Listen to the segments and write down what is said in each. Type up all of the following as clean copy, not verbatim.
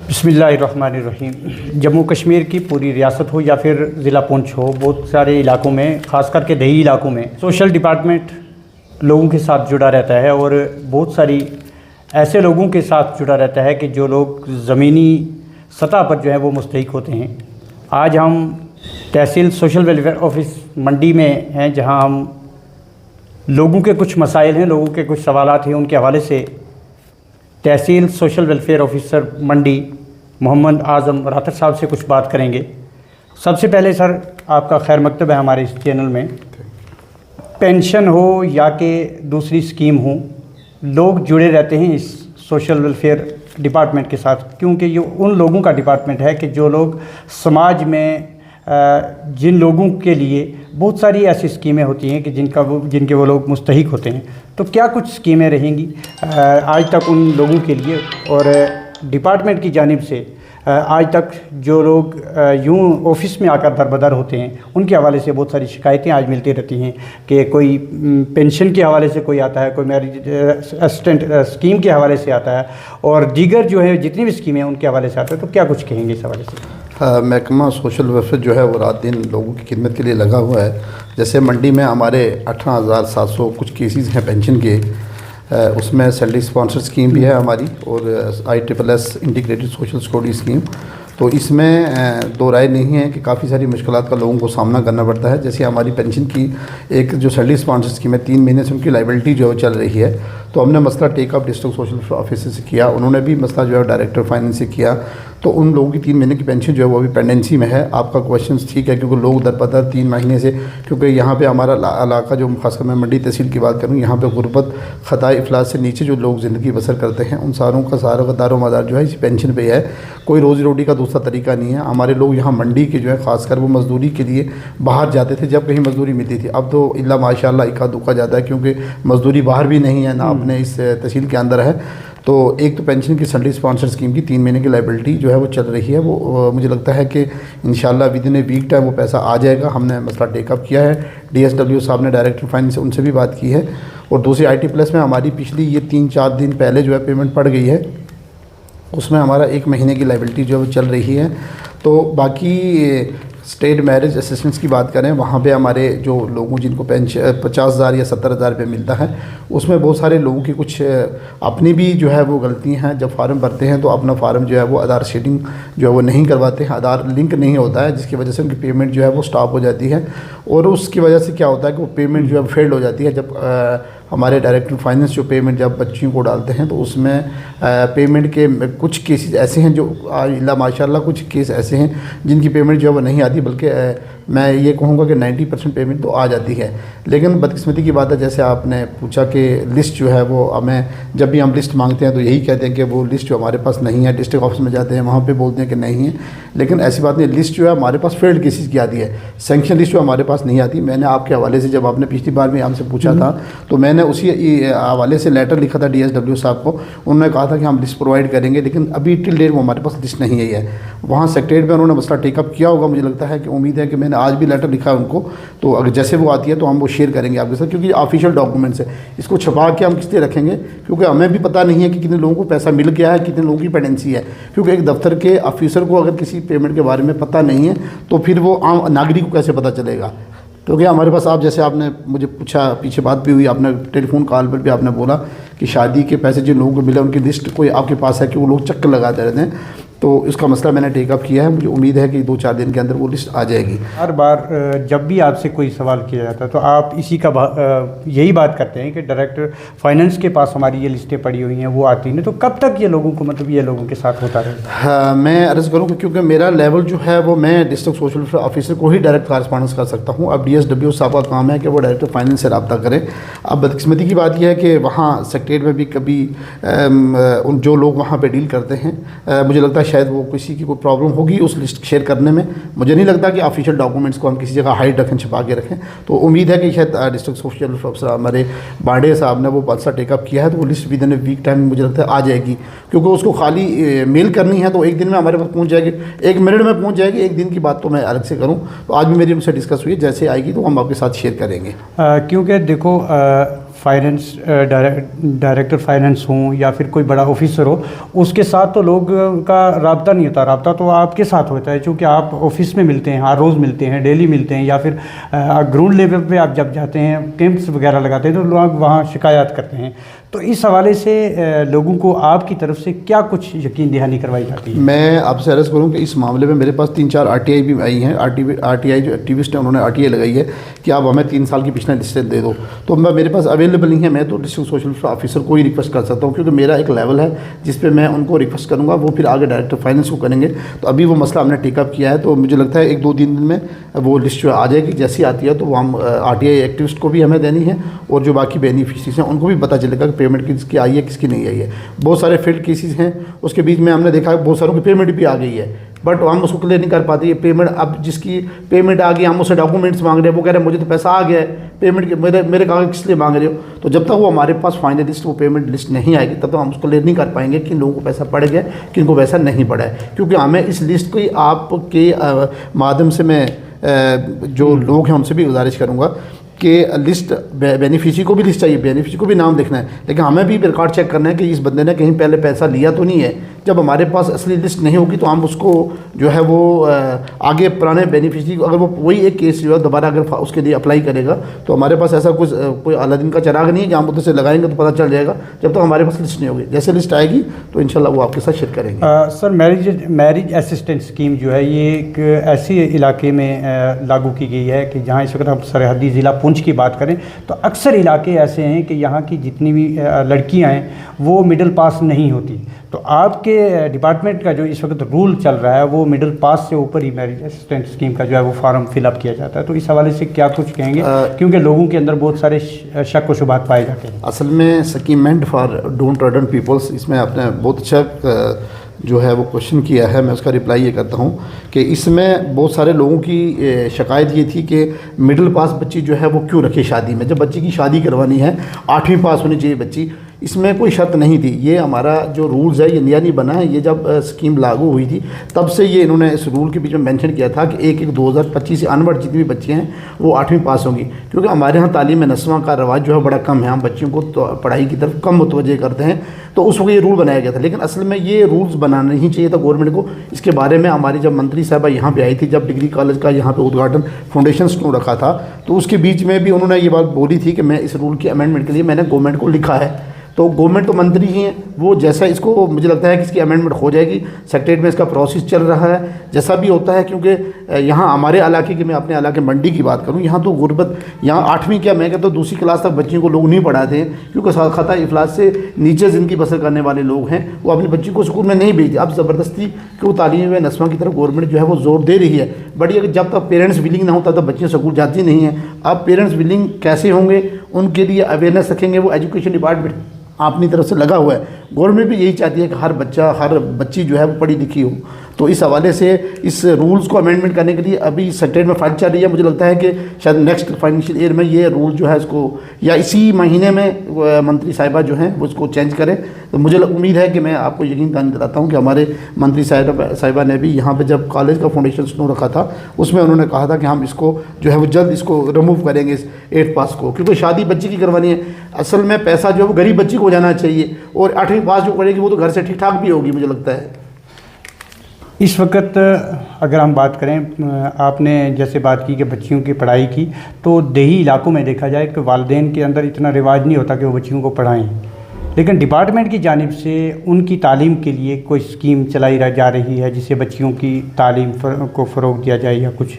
बिस्मिल्लाहिर्रहमानिर्रहीम। जम्मू कश्मीर की पूरी रियासत हो या फिर ज़िला पुंछ हो, बहुत सारे इलाकों में, ख़ास करके दही इलाकों में सोशल डिपार्टमेंट लोगों के साथ जुड़ा रहता है और बहुत सारी ऐसे लोगों के साथ जुड़ा रहता है कि जो लोग ज़मीनी सतह पर जो है वो मुस्तहिक होते हैं। आज हम तहसील सोशल वेलफेयर ऑफिस मंडी में हैं, जहां हम लोगों के कुछ मसाइल हैं, लोगों के कुछ सवालात हैं, उनके हवाले से तहसील सोशल वेलफेयर ऑफिसर मंडी मोहम्मद आज़म रातर साहब से कुछ बात करेंगे। सबसे पहले सर, आपका खैर मकतब है हमारे इस चैनल में। पेंशन हो या कि दूसरी स्कीम हो, लोग जुड़े रहते हैं इस सोशल वेलफेयर डिपार्टमेंट के साथ, क्योंकि ये उन लोगों का डिपार्टमेंट है कि जो लोग समाज में जिन लोगों के लिए बहुत सारी ऐसी स्कीमें होती हैं कि जिनके वो लोग मुस्तहिक होते हैं। तो क्या कुछ स्कीमें रहेंगी आज तक उन लोगों के लिए, और डिपार्टमेंट की जानिब से आज तक जो लोग यूं ऑफिस में आकर दरबदर होते हैं, उनके हवाले से बहुत सारी शिकायतें आज मिलती रहती हैं कि कोई पेंशन के हवाले से कोई आता है, कोई मैरिज असिस्टेंट स्कीम के हवाले से आता है, और दीगर जो है जितनी भी स्कीमें हैं उनके हवाले से आता है। तो क्या कुछ कहेंगे इस हवाले से? महकमा सोशल वेलफेयर जो है वो रात दिन लोगों की खिदमत के लिए लगा हुआ है। जैसे मंडी में हमारे 18,700 कुछ केसेस हैं पेंशन के, उसमें सैलरी स्पॉन्सर स्कीम भी है हमारी, और ISSS integrated social security scheme. तो इसमें दो राय नहीं है कि काफ़ी सारी मुश्किलात का लोगों को सामना करना पड़ता है। जैसे हमारी पेंशन की एक जो सैलरी स्पॉन्सर स्कीम है, 3 महीने से उनकी लाइबिलिटी जो है चल रही है, तो हमने मसला टेकअप डिस्ट्रिक्ट सोशल ऑफिसर से किया, उन्होंने भी मसला जो है डायरेक्टर फाइनेंस से किया। तो उन लोगों की 3 महीने की पेंशन जो है वो अभी पेंडेंसी में है। आपका क्वेश्चन ठीक है, क्योंकि लोग दरबदर 3 महीने से, क्योंकि यहाँ पे हमारा इलाका जो खासकर मैं मंडी तहसील की बात करूँ, यहाँ पे गुर्बत खताए इफलास से नीचे जो लोग ज़िंदगी बसर करते हैं, उन सारों का सारा का दारो मदार जो है इसी पेंशन पे है। कोई रोज़ी रोटी का दूसरा तरीका नहीं है। हमारे लोग यहाँ मंडी के जो है खासकर वो मज़दूरी के लिए बाहर जाते थे जब कहीं मज़दूरी मिलती थी। अब तो इल्ला माशाल्लाह इक्का दुक्का जाता है, क्योंकि मज़दूरी बाहर भी नहीं है ना अपने इस तहसील के अंदर है। तो एक तो पेंशन की सैलरी स्पॉन्सर स्कीम की 3 महीने की लाइबिलिटी जो है वो चल रही है, वो मुझे लगता है कि इंशाल्लाह within a week time वो पैसा आ जाएगा। हमने मसला टेकअप किया है, DSW साहब ने डायरेक्टर फाइनेंस से उनसे भी बात की है। और दूसरी IT+ में हमारी पिछली ये 3-4 दिन पहले जो है पेमेंट पड़ गई है, उसमें हमारा 1 महीने की लाइबिलिटी जो है वो चल रही है। तो बाकी स्टेट मैरिज असिस्टेंस की बात करें, वहाँ पे हमारे जो लोगों जिनको पेंशन 50,000 या 70,000 रुपये मिलता है, उसमें बहुत सारे लोगों की कुछ अपनी भी जो है वो गलतियाँ हैं। जब फार्म भरते हैं तो अपना फार्म जो है वो आधार शेडिंग जो है वो नहीं करवाते हैं, आधार लिंक नहीं होता है, जिसकी वजह से उनकी पेमेंट जो है वो स्टॉप हो जाती है। और उसकी वजह से क्या होता है कि वो पेमेंट जो है फेल्ड हो जाती है। जब हमारे डायरेक्टर फाइनेंस जो पेमेंट जब बच्चियों को डालते हैं, तो उसमें पेमेंट के कुछ केसेस ऐसे हैं जो अल्लाह माशाल्लाह कुछ केस ऐसे हैं जिनकी पेमेंट जो है वो नहीं आती, बल्कि मैं ये कहूँगा कि 90% पेमेंट तो आ जाती है। लेकिन बदकिस्मती की बात है, जैसे आपने पूछा कि लिस्ट जो है वो हमें, जब भी हम लिस्ट मांगते हैं तो यही कहते हैं कि वो लिस्ट जो हमारे पास नहीं है। डिस्ट्रिक्ट ऑफिस में जाते हैं, वहाँ पे बोलते हैं कि नहीं है, लेकिन ऐसी बात नहीं। लिस्ट जो है हमारे पास फेल्ड केसेस की आती है, सैंक्शन लिस्ट जो हमारे पास नहीं आती। मैंने आपके हवाले से, जब आपने पिछली बार भी हमसे पूछा था, तो मैंने उसी हवाले से लेटर लिखा था DSW साहब को। उन्होंने कहा था कि हम लिस्ट प्रोवाइड करेंगे, लेकिन अभी टिल डेट वो हमारे पास लिस्ट नहीं आई है। वहाँ सेक्रेटरीट में उन्होंने मसला टेकअप किया होगा, मुझे लगता है कि उम्मीद है कि मैंने आज भी लेटर लिखा है उनको, तो अगर जैसे वो आती है तो हम वो शेयर करेंगे आपके साथ, क्योंकि ऑफिशियल डॉक्यूमेंट्स है। इसको छुपा के हम किस लिए रखेंगे, क्योंकि हमें भी पता नहीं है कि कितने लोगों को पैसा मिल गया है, कितने लोगों की पेंडेंसी है। क्योंकि एक दफ्तर के ऑफिसर को अगर किसी पेमेंट के बारे में पता नहीं है, तो फिर वो आम नागरिक को कैसे पता चलेगा? क्योंकि हमारे पास, आप जैसे आपने मुझे पूछा, पीछे बात भी हुई, आपने टेलीफोन कॉल पर भी आपने बोला कि शादी के पैसे जिन लोगों को मिले उनकी लिस्ट कोई आपके पास है कि वो लोग चक्कर लगाते रहते हैं। तो इसका मसला मैंने टेकअप किया है, मुझे उम्मीद है कि 2-4 दिन के अंदर वो लिस्ट आ जाएगी। हर बार जब भी आपसे कोई सवाल किया जाता है तो आप इसी का यही बात करते हैं कि डायरेक्टर फाइनेंस के पास हमारी ये लिस्टें पड़ी हुई हैं, वो आती नहीं। तो कब तक ये लोगों को, मतलब ये लोगों के साथ होता रहेगा? हाँ, मैं अर्ज़ करूँ, क्योंकि मेरा लेवल जो है वो, मैं डिस्ट्रिक्ट सोशल ऑफिसर को ही डायरेक्ट कॉरेस्पॉन्डेंस कर सकता हूँ। अब DSW साहब का काम है कि वो डायरेक्टर फाइनेंस से रब्ता करें। अब बदकिस्मती की बात यह है कि वहाँ सेक्रेटरीट में भी कभी उन जो लोग वहाँ पर डील करते हैं, मुझे लगता है शायद वो किसी की कोई प्रॉब्लम होगी उस लिस्ट शेयर करने में। मुझे नहीं लगता कि ऑफिशियल डॉक्यूमेंट्स को हम किसी जगह हाइड रखें, छिपा के रखें। तो उम्मीद है कि शायद डिस्ट्रिक्ट सोशल ऑफिसर हमारे बांडे साहब ने वो मसला टेकअप किया है, तो वो list within a week time मुझे लगता है आ जाएगी। क्योंकि उसको खाली मेल करनी है तो एक दिन में हमारे पास पहुँच जाएगी, 1 मिनट में पहुँच जाएगी। एक दिन की बात तो मैं अलग से करूँ, तो आज भी मेरी उनसे डिस्कस हुई है, जैसे आएगी तो हम आपके साथ शेयर करेंगे। क्योंकि देखो, फाइनेंस डायरेक्टर फाइनेंस हों या फिर कोई बड़ा ऑफिसर हो, उसके साथ तो लोग का राब्ता नहीं होता। राब्ता तो आपके साथ होता है, क्योंकि आप ऑफिस में मिलते हैं, हर रोज़ मिलते हैं, डेली मिलते हैं, या फिर ग्राउंड लेवल पे आप जब जाते हैं, कैंप्स वगैरह लगाते हैं, तो लोग वहाँ शिकायत करते हैं। तो इस हवाले से लोगों को आपकी तरफ से क्या कुछ यकीन दहानी करवाई जाती है? मैं आपसे अर्ज़ करूँ कि इस मामले में मेरे पास 3-4 RTI भी आई हैं। RTI जो एक्टिविस्ट हैं उन्होंने RTI लगाई है कि आप हमें 3 साल की पिछले लिस्टें दे दो। तो मेरे पास अवेलेबल नहीं है। मैं तो डिस्ट्रिक्ट सोशल ऑफिसर को ही रिक्वेस्ट कर सकता हूँ, क्योंकि मेरा एक लेवल है जिस पे मैं उनको रिक्वेस्ट करूँगा, वो फिर आगे डायरेक्टर फाइनेंस को करेंगे। तो अभी वो मसला हमने टेकअप किया है, तो मुझे लगता है 1-2 दिन में वो लिस्ट जो आ जाएगी। जैसी आती है तो वो हम RTI एक्टिविस्ट को भी हमें देनी है, और जो बाकी बेनिफिशरीज हैं उनको भी पता चलेगा कि पेमेंट किसकी आई है, किसकी नहीं आई है। बहुत सारे फील्ड केसेस हैं, उसके बीच में हमने देखा बहुत सारों की पेमेंट भी आ गई है, बट हम उसको क्लियर नहीं कर पाते। ये पेमेंट, अब जिसकी पेमेंट आ गई, हम उससे डॉक्यूमेंट्स मांग रहे हैं, वो कह रहे हैं मुझे तो पैसा आ गया है, पेमेंट के मेरे कागज किस लिए मांग रहे हो? तो जब तक वो हमारे पास फाइनल लिस्ट, वो पेमेंट लिस्ट नहीं आएगी, तब तक हम उसको क्लियर नहीं कर पाएंगे कि लोगों को पैसा पड़ गया, किन को पैसा नहीं पड़ा है। क्योंकि हमें इस लिस्ट को आपके माध्यम से मैं जो लोग हैं उनसे भी गुजारिश करूँगा कि लिस्ट, बेनिफिशियरी को भी लिस्ट चाहिए, बेनिफिशियरी को भी नाम लिखना है, लेकिन हमें भी रिकॉर्ड चेक करना है कि इस बंदे ने कहीं पहले पैसा लिया तो नहीं है। जब हमारे पास असली लिस्ट नहीं होगी तो हम उसको जो है वो आगे पुराने बेनिफिशियरी, अगर वो वही एक केस जो है दोबारा अगर उसके लिए अप्लाई करेगा, तो हमारे पास ऐसा कुछ कोई अलादीन का चिराग नहीं है कि हम उधर से लगाएंगे तो पता चल जाएगा। जब तक हमारे पास लिस्ट नहीं होगी, जैसे लिस्ट आएगी तो इंशाल्लाह वो आपके साथ शेयर करेंगे। सर, मैरिज असिस्टेंट स्कीम जो है, ये एक ऐसे इलाके में लागू की गई है कि जहाँ इस वक्त हम सरहदी ज़िला पुंछ की बात करें तो अक्सर इलाके ऐसे हैं कि यहाँ की जितनी भी लड़कियाँ हैं वो मिडिल पास नहीं होती। तो आपके डिपार्टमेंट का जो इस वक्त रूल चल रहा है, वो मिडिल पास से ऊपर ही मैरिज असिस्टेंट स्कीम का जो है वो फॉर्म फिलअप किया जाता है। तो इस हवाले से क्या कुछ कहेंगे, क्योंकि लोगों के अंदर बहुत सारे शक व शुबहात पाए जाते हैं। असल में scheme meant for downtrodden peoples, इसमें आपने बहुत अच्छा जो है वो क्वेश्चन किया है। मैं उसका रिप्लाई ये करता हूँ कि इसमें बहुत सारे लोगों की शिकायत ये थी कि मिडिल पास बच्ची जो है वो क्यों रखे शादी में। जब बच्ची की शादी करवानी है 8वीं पास होनी चाहिए बच्ची, इसमें कोई शर्त नहीं थी। ये हमारा जो रूल्स है ये नया नहीं बना है, ये जब स्कीम लागू हुई थी तब से ये इन्होंने इस रूल के बीच में मेंशन किया था कि 1/1/2025 से अनवर्ड जितनी भी बच्चे हैं वो 8वीं पास होंगी। क्योंकि हमारे यहाँ तालीम नस्वां का रवाज जो है बड़ा कम है, हम बच्चियों को तो पढ़ाई की तरफ कम मुतवज्जे करते हैं, तो उस वक्त ये रूल बनाया गया था। लेकिन असल में ये रूल्स बनाना नहीं चाहिए था गवर्नमेंट को। इसके बारे में हमारी जब मंत्री साहबा यहाँ पर आई थी, जब डिग्री कॉलेज का यहाँ पर उद्घाटन फाउंडेशन स्टोन रखा था, तो उसके बीच में भी उन्होंने ये बात बोली थी कि मैं इस रूल के अमेंडमेंट के लिए मैंने गवर्नमेंट को लिखा है। तो गवर्नमेंट तो मंत्री ही हैं, वो जैसा इसको मुझे लगता है कि इसकी अमेंडमेंट हो जाएगी। सेक्रेटरीट में इसका प्रोसेस चल रहा है, जैसा भी होता है। क्योंकि यहाँ हमारे इलाके की, मैं अपने इलाके मंडी की बात करूँ, यहाँ तो गुर्बत, यहाँ 8वीं क्या मैं कहता हूँ 2री क्लास तक बच्चियों को लोग नहीं पढ़ाते हैं, क्योंकि खता इफलास से नीचे ज़िंदगी बसर करने वाले लोग हैं, वो अपनी बच्ची को स्कूल में नहीं भेजते। अब ज़बरदस्ती क्यों तालीम व नस्वां की तरफ गवर्नमेंट जो है वो जोर दे रही है, बट ये जब तक पेरेंट्स विलिंग ना होता तब बच्चियाँ स्कूल जाती नहीं हैं। अब पेरेंट्स विलिंग कैसे होंगे, उनके लिए अवेयरनेस रखेंगे, वो एजुकेशन डिपार्टमेंट अपनी तरफ से लगा हुआ है। गवर्नमेंट भी यही चाहती है कि हर बच्चा, हर बच्ची जो है वो पढ़ी लिखी हो। तो इस हवाले से इस रूल्स को अमेंडमेंट करने के लिए अभी सेक्रेटरीट में फाइल चल रही है। मुझे लगता है कि शायद नेक्स्ट फाइनेंशियल ईयर में ये रूल जो है इसको, या इसी महीने में मंत्री साहिबा जो हैं वो इसको चेंज करें। तो मुझे उम्मीद है कि मैं आपको यकीन दिलाता हूँ कि हमारे मंत्री साहिबा ने भी यहाँ पर जब कॉलेज का फाउंडेशन स्टोन रखा था, उसमें उन्होंने कहा था कि हम इसको जो है वो जल्द इसको रिमूव करेंगे इस 8th पास को, क्योंकि शादी बच्ची की करवानी है। असल में पैसा जो है वो गरीब बच्ची को जाना चाहिए, और 8वीं पास जो पढ़ेगी वो तो घर से ठीक ठाक भी होगी। मुझे लगता है इस वक्त अगर हम बात करें, आपने जैसे बात की कि बच्चियों की पढ़ाई की, तो देही इलाकों में देखा जाए कि वालिदैन के अंदर इतना रिवाज नहीं होता कि वो बच्चियों को पढ़ाएं, लेकिन डिपार्टमेंट की जानिब से उनकी तालीम के लिए कोई स्कीम चलाई जा रही है जिससे बच्चियों की तालीम को फ़रोग़ दिया जाए या कुछ?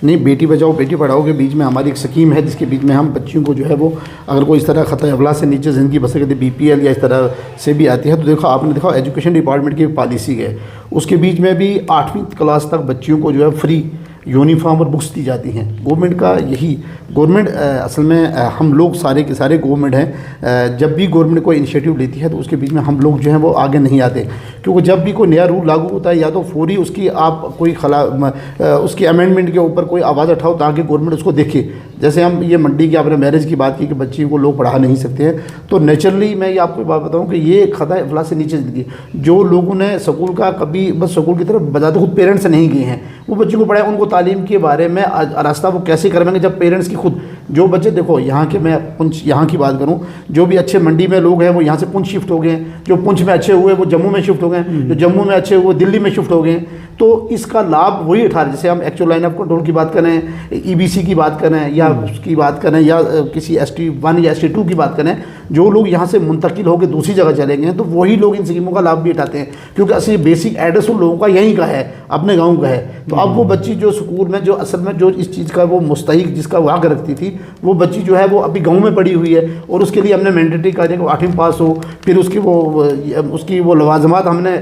नहीं, बेटी बचाओ बेटी पढ़ाओ के बीच में हमारी एक स्कीम है जिसके बीच में हम बच्चियों को जो है वो, अगर कोई इस तरह खतरा अवला से नीचे ज़िंदगी बसर करती BPL या इस तरह से भी आती है, तो देखो आपने देखा एजुकेशन डिपार्टमेंट की पॉलिसी है, उसके बीच में भी 8वीं क्लास तक बच्चियों को जो है फ्री यूनिफॉर्म और बुक्स दी जाती हैं। गवर्नमेंट का यही, गवर्नमेंट असल में हम लोग सारे के सारे गवर्नमेंट हैं, जब भी गवर्नमेंट कोई इनिशिएटिव लेती है तो उसके बीच में हम लोग जो हैं वो आगे नहीं आते, क्योंकि जब भी कोई नया रूल लागू होता है या तो फौरी उसकी आप कोई उसकी अमेंडमेंट के ऊपर कोई आवाज़ उठाओ ताकि गवर्नमेंट उसको देखे। जैसे हम ये मंडी की आपने मैरिज की बात की कि बच्ची को लोग पढ़ा नहीं सकते हैं, तो नेचुरली मैं ये आपको बात बताऊँ कि ये खता इफलास से नीचे ज़िंदगी, जो लोगों ने स्कूल का कभी बस स्कूल की तरफ बजाते खुद पेरेंट्स नहीं गए हैं, वो बच्चों को पढ़ाए, उनको तालीम के बारे में रास्ता वो कैसे करवाएंगे जब पेरेंट्स की खुद जो बच्चे देखो यहाँ के, मैं पुंछ यहाँ की बात करूँ, जो भी अच्छे मंडी में लोग हैं वो यहाँ से पुंछ शिफ्ट हो गए हैं, जो पुंछ में अच्छे हुए वो जम्मू में शिफ्ट हो गए हैं, जो जम्मू में अच्छे हुए दिल्ली में शिफ्ट हो गए हैं। तो इसका लाभ वही उठा रहे, जैसे हम एक्चुअल लाइन ऑफ कंट्रोल की बात करें, ईबीसी की बात करें, या उसकी बात करें, या किसी ST1 या ST2 की बात करें, जो लोग यहाँ से मुंतकिल होकर दूसरी जगह चले गए हैं, तो वही लोग इन स्कीमों का लाभ भी उठाते हैं, क्योंकि असली बेसिक एड्रेस उन लोगों का यहीं का है, अपने गाँव का है। तो अब वो बच्ची जो स्कूल में जो असल में जो इस चीज़ का वो मुस्तहिक जिसका वो हक रखती थी, वो बच्ची जो है वो अभी गाँव में पड़ी हुई है, और उसके लिए हमने मैंडेटरी कार्य को 8वीं पास हो, फिर उसकी वो लवाजमात हमने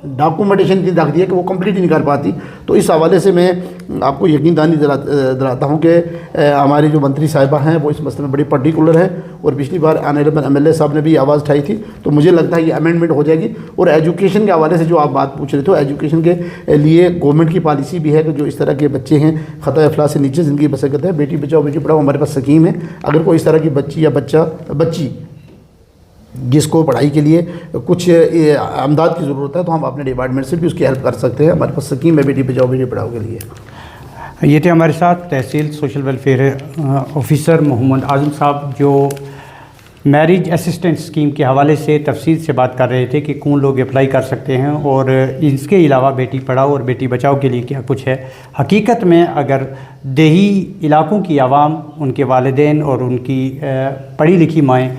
डॉक्यूमेंटेशन की रख दिया कि वो कंप्लीट ही नहीं कर पाती। तो इस हवाले से मैं आपको यकीन दहानी दिलाता हूँ कि हमारी जो मंत्री साहिबा हैं वो इस मसले में बड़ी पर्टिकुलर हैं, और पिछली बार ऑनरेबल MLA साहब ने भी आवाज़ उठाई थी। तो मुझे लगता है ये अमेंडमेंट हो जाएगी। और एजुकेशन के हवाले से जो आप बात पूछ रहे थे, एजुकेशन के लिए गवर्नमेंट की पॉलिसी भी है कि जो इस तरह के बच्चे हैं खता अफलास से नीचे ज़िंदगी बसर करते हैं, बेटी बचाओ बेटी पढ़ाओ हमारे पास स्कीम है। अगर कोई इस तरह की बच्ची या बच्ची जिसको पढ़ाई के लिए कुछ अमदाद की ज़रूरत है, तो हम अपने डिपार्टमेंट से भी उसकी हेल्प कर सकते हैं। हमारे पास स्कीम है बेटी बचाओ बेटी पढ़ाओ के लिए। ये थे हमारे साथ तहसील सोशल वेलफेयर ऑफिसर मोहम्मद आज़म साहब, जो मैरिज असिस्टेंट स्कीम के हवाले से तफसील से बात कर रहे थे कि कौन लोग अप्लाई कर सकते हैं, और इसके अलावा बेटी पढ़ाओ और बेटी बचाओ के लिए क्या कुछ है। हकीकत में अगर देही इलाकों की आवाम, उनके वालिदैन और उनकी पढ़ी लिखी माएँ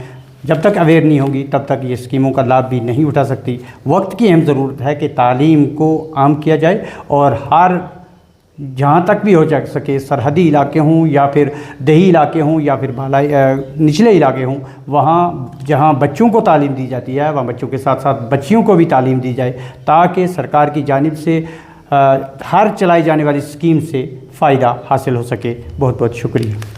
जब तक अवेयर नहीं होगी तब तक ये स्कीमों का लाभ भी नहीं उठा सकती। वक्त की अहम ज़रूरत है कि तालीम को आम किया जाए, और हर जहाँ तक भी हो जा सके, सरहदी इलाके हों या फिर देही इलाके हों या फिर निचले इलाके हों, वहाँ जहाँ बच्चों को तालीम दी जाती है वहाँ बच्चों के साथ साथ बच्चियों को भी तालीम दी जाए, ताकि सरकार की जानिब से हर चलाई जाने वाली स्कीम से फ़ायदा हासिल हो सके। बहुत बहुत शुक्रिया।